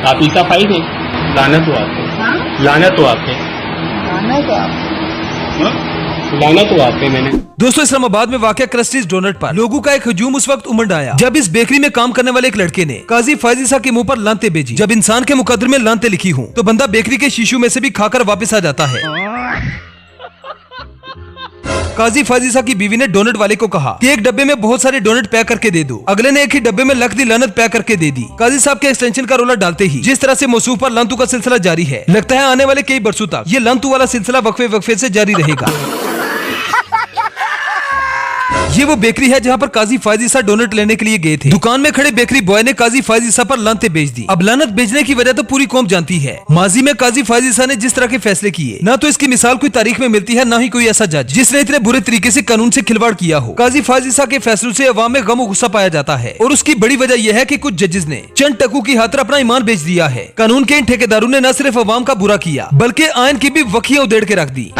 आप ईसा फाई थे। लानत हो आप पे। हाँ? लानत हो आप पे। लाना तो आप लानत हो आप पे। मैंने दोस्तों, इस्लामाबाद में वाक़या क्रस्टीज डोनट पर लोगों का एक हजूम उस वक्त उमड़ आया जब इस बेकरी में काम करने वाले एक लड़के ने काजी फायजीसा के मुंह पर लानते भेजी। जब इंसान के मुकद्दर में लानते लिखी हूँ तो बंदा बेकरी के शीशू में से भी खाकर वापस आ जाता है। काजी फायजीसा की बीवी ने डोनट वाले को कहा कि एक डब्बे में बहुत सारे डोनट पैक करके दे दो। अगले ने एक ही डब्बे में लख दी लानत पैक करके दे दी। काजी साहब के एक्सटेंशन का रोला डालते ही जिस तरह से मौसूफ पर लानतों का सिलसिला जारी है, लगता है आने वाले कई बरसों तक ये लानतों वाला सिलसिला वक्फे वक्फे से जारी रहेगा। ये वो बेकरी है जहाँ पर काजी फायजीसा डोनट लेने के लिए गए थे। दुकान में खड़े बेकरी बॉय ने काजी फायजीसा पर लानते बेच दी। अब लानत बेचने की वजह तो पूरी कौम जानती है। माजी में काजी फायजीसा ने जिस तरह के फैसले किए, ना तो इसकी मिसाल कोई तारीख में मिलती है, ना ही कोई ऐसा जज जिसने इतने बुरे तरीके से कानून से खिलवाड़ किया हो। काजी फायजीसा के फैसलों से अवाम में गम और गुस्सा पाया जाता है और उसकी बड़ी वजह यह है कि कुछ जजेस ने चंद टकू की खातिर अपना ईमान बेच दिया है। कानून के इन ठेकेदारों ने न सिर्फ अवाम का बुरा किया बल्कि आयन की भी वखियां उधेड़ के रख दी।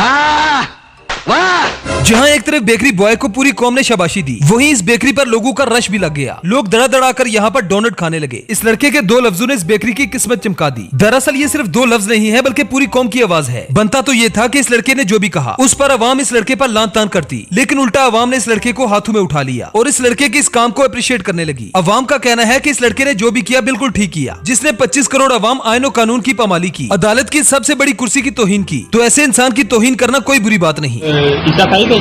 जहां एक तरफ बेकरी बॉय को पूरी कौम ने शाबाशी दी, वहीं इस बेकरी पर लोगों का रश भी लग गया। लोग दड़ा दड़ा कर यहाँ पर डोनट खाने लगे। इस लड़के के दो लफ्जों ने इस बेकरी की किस्मत चमका दी। दरअसल ये सिर्फ दो लफ्ज नहीं है बल्कि पूरी कौम की आवाज है। बनता तो ये था कि इस लड़के ने जो भी कहा उस पर अवाम इस लड़के पर लान तान करती, लेकिन उल्टा अवाम ने इस लड़के को हाथों में उठा लिया और इस लड़के के इस काम को अप्रिशिएट करने लगी। अवाम का कहना है कि इस लड़के ने जो भी किया बिल्कुल ठीक किया, जिसने 25 करोड़ अवाम आयन और कानून की पामाली की, अदालत की सबसे बड़ी कुर्सी की तौहीन की, तो ऐसे इंसान की तौहीन करना कोई बुरी बात नहीं। ईसा फाई थे।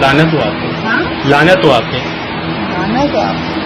लानत हो आप पे। हाँ? लानत हो आप पे। लाना तो आप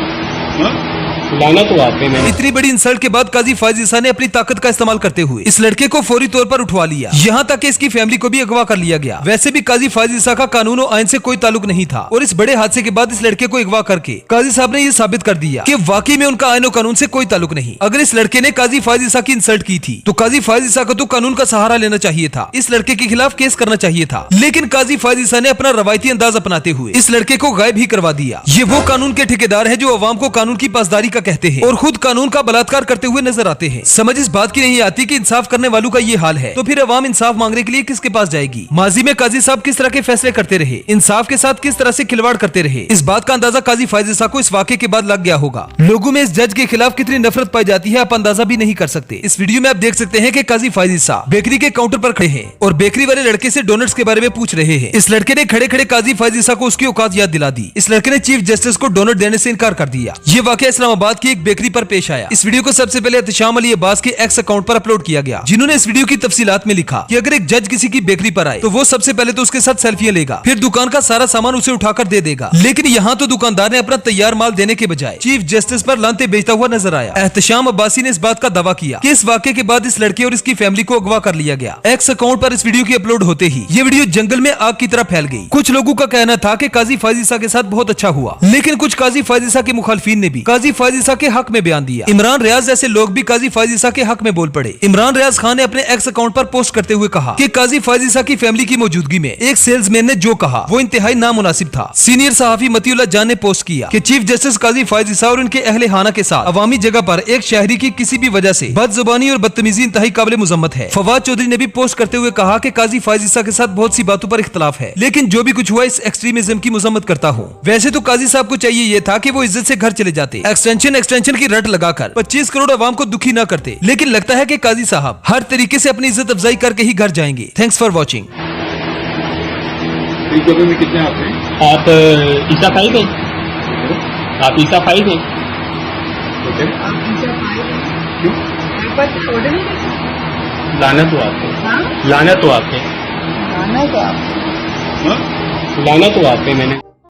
लानत हो आप पे। मैंने इतनी बड़ी इंसल्ट के बाद काजी फायजीसा ने अपनी ताकत का इस्तेमाल करते हुए इस लड़के को फौरी तौर पर उठवा लिया। यहाँ तक कि इसकी फैमिली को भी अगवा कर लिया गया। वैसे भी काजी फायजीसा का कानून और आयन से कोई ताल्लुक नहीं था और इस बड़े हादसे के बाद इस लड़के को अगवा करके काजी साहब ने ये साबित कर दिया कि वाकई में उनका आयन और कानून से कोई ताल्लुक नहीं। अगर इस लड़के ने काजी फायजीसा की इंसल्ट की थी तो काजी फायजीसा को तो कानून का सहारा लेना चाहिए था, इस लड़के के खिलाफ केस करना चाहिए था। लेकिन काजी फायजीसा ने अपना रवायती अंदाज अपनाते हुए इस लड़के को गायब ही करवा दिया। ये वो कानून के ठेकेदार है जो अवाम को कानून की पासदारी का कहते हैं और खुद कानून का बलात्कार करते हुए नजर आते हैं। समझ इस बात की नहीं आती कि इंसाफ करने वालों का ये हाल है तो फिर अवाम इंसाफ मांगने के लिए किसके पास जाएगी। माजी में काजी साहब किस तरह के फैसले करते रहे, इंसाफ के साथ किस तरह से खिलवाड़ करते रहे, इस बात का अंदाजा काजी फायजीसा को इस वाकये के बाद लग गया होगा। लोगों में इस जज के खिलाफ कितनी नफरत पाई जाती है आप अंदाजा भी नहीं कर सकते। इस वीडियो में आप देख सकते हैं कि काजी फायजीसा बेकरी के काउंटर पर खड़े हैं और बेकरी वाले लड़के से डोनट्स के बारे में पूछ रहे हैं। इस लड़के ने खड़े खड़े काजी फायजीसा को उसकी औकात याद दिला दी। इस लड़के ने चीफ जस्टिस को डोनट देने से इनकार कर दिया। ये वाकया इस्लामाबाद की एक बेकरी पर पेश आया। इस वीडियो को सबसे पहले एहतशाम अली अब्बास के एक्स अकाउंट पर अपलोड किया गया, जिन्होंने इस वीडियो की तफसीलात में लिखा कि अगर एक जज किसी की बेकरी पर आए तो वो सबसे पहले तो उसके साथ सेल्फियां लेगा, फिर दुकान का सारा सामान उसे उठाकर दे देगा। लेकिन यहाँ तो दुकानदार ने अपना तैयार माल देने के बजाय चीफ जस्टिस पर लानते बेचता हुआ नजर आया। एहतशाम अब्बासी ने इस बात का दावा किया कि इस वाकये के बाद इस लड़के और इसकी फैमिली को अगवा कर लिया गया। एक्स अकाउंट पर इस वीडियो की अपलोड होते ही ये वीडियो जंगल में आग की तरह फैल गई। कुछ लोगों का कहना था कि काजी फायजीसा के साथ बहुत अच्छा हुआ, लेकिन कुछ काजी फायजीसा के मुखालफिन ने भी काजी फायजीसा के हक में बयान दिया। इमरान रियाज जैसे लोग भी काजी फायजीसा के हक में बोल पड़े। इमरान रियाज खान ने अपने एक्स अकाउंट पर पोस्ट करते हुए कहा कि काजी फायजीसा की फैमिली की मौजूदगी में एक सेल्समैन ने जो कहा वो इंतहाई नामुनासिब था। सीनियर सहाफी मतीउल्लाह जान ने पोस्ट किया कि चीफ जस्टिस काजी फायजीसा और उनके अहले खाना के साथ अवामी जगह पर एक शहरी की किसी भी वजह से बदजुबानी और बदतमीजी इंतहाई काबिल मुजम्मत है। फवाद चौधरी ने भी पोस्ट करते हुए कहा कि काजी फायजीसा के साथ बहुत सी बातों पर इख्तलाफ है, लेकिन जो भी कुछ हुआ इस एक्सट्रीमिज्म की मुजम्मत करता हूँ। वैसे तो काजी साहब को चाहिए ये था कि वो इज्जत से घर चले जाते, एक्सटेंशन की रट लगाकर 25 करोड़ अवाम को दुखी न करते, लेकिन लगता है कि काजी साहब हर तरीके से अपनी इज्जत अफजाई करके ही घर जाएंगे। Thanks for watching. में कितने आप ईसा फाई थे। आप ईसा फाई थे। आप ईसा फाई क्यों? पर ऑर्डर नहीं करते। लानत हो आप पे। हाँ? लानत हो आप पे। लाना तो आप लानत हो आप पे। मैंने